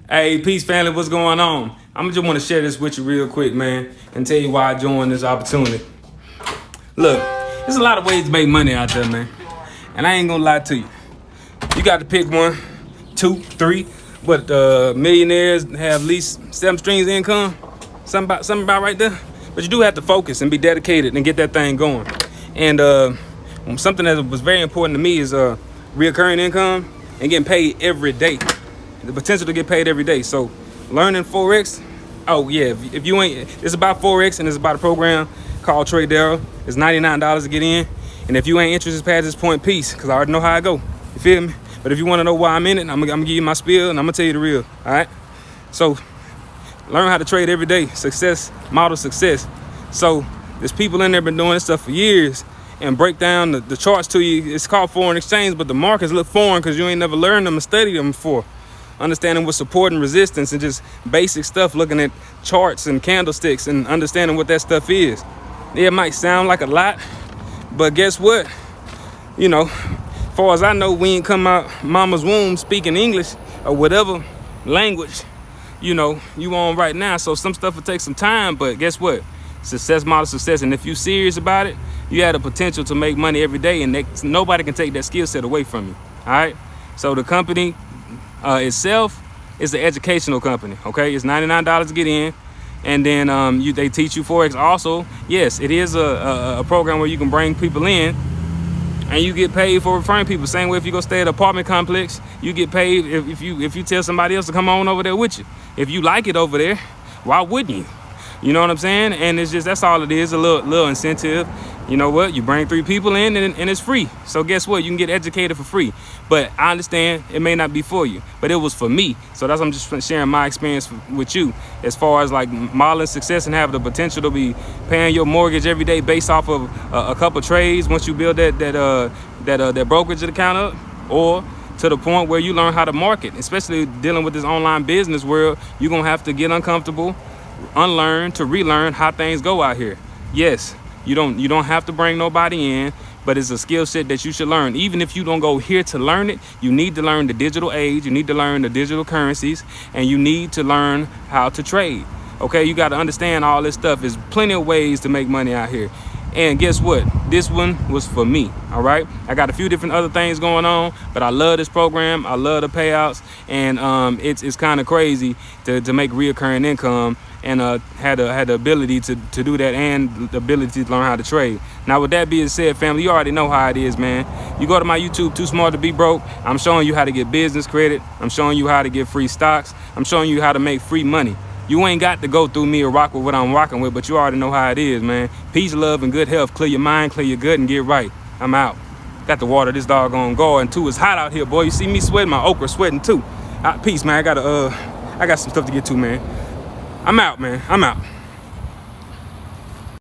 Hey, peace family, what's going on? I'm just want to share this with you real quick, man, and tell you why I joined this opportunity. Look, there's a lot of ways to make money out there, man, and I ain't gonna lie to you. You got to pick one, two, three. But millionaires have at least 7 streams of income, something about right there. But you do have to focus and be dedicated and get that thing going. And something that was very important to me is reoccurring income and getting paid every day. The potential to get paid every day. So learning Forex, oh yeah, if you ain't, it's about Forex and it's about a program called Tradera. It's $99 to get in. And if you ain't interested past this point, peace, because I already know how I go. You feel me? But if you want to know why I'm in it, I'm gonna give you my spiel and I'm gonna tell you the real. All right. So learn how to trade every day. Success, model success. So there's people in there been doing this stuff for years and break down the charts to you. It's called foreign exchange, but the markets look foreign because you ain't never learned them and studied them before. Understanding what support and resistance and just basic stuff, looking at charts and candlesticks and understanding what that stuff is. Yeah, it might sound like a lot, but guess what? You know, as far as I know, we ain't come out mama's womb speaking English or whatever language, you know, you on right now. So some stuff will take some time, but guess what? Success model success. And if you're serious about it, you have the potential to make money every day, and nobody can take that skill set away from you. All right. So the company itself is an educational company. Okay, it's $99 to get in, and then they teach you Forex. Also, yes, it is a program where you can bring people in and you get paid for referring people. Same way if you go stay at an apartment complex, you get paid if you tell somebody else to come on over there with you. If you like it over there, why wouldn't you? You know what I'm saying? And it's just, that's all it is, a little incentive. You know what? You bring 3 people in and it's free. So guess what? You can get educated for free. But I understand it may not be for you, but it was for me. So that's, I'm just sharing my experience with you as far as like modeling success and having the potential to be paying your mortgage every day based off of a couple trades once you build that brokerage account up, or to the point where you learn how to market. Especially dealing with this online business world, you're gonna have to get uncomfortable, unlearn to relearn how things go out here. Yes, you don't have to bring nobody in, but it's a skill set that you should learn. Even if you don't go here to learn it, you need to learn the digital age, you need to learn the digital currencies, and you need to learn how to trade. Okay, you got to understand all this stuff. There's plenty of ways to make money out here. And guess what? This one was for me. All right. I got a few different other things going on, but I love this program. I love the payouts, and it's kind of crazy to make reoccurring income, and had the ability to do that, and the ability to learn how to trade. Now, with that being said, family, you already know how it is, man. You go to my YouTube, Too Smart to Be Broke. I'm showing you how to get business credit. I'm showing you how to get free stocks. I'm showing you how to make free money. You ain't got to go through me or rock with what I'm rocking with, but you already know how it is, man. Peace, love, and good health. Clear your mind, clear your gut, and get right. I'm out. Got to water this doggone garden too. It's hot out here, boy. You see me sweating, my okra sweating too. Peace, man. I got some stuff to get to, man. I'm out, man. I'm out.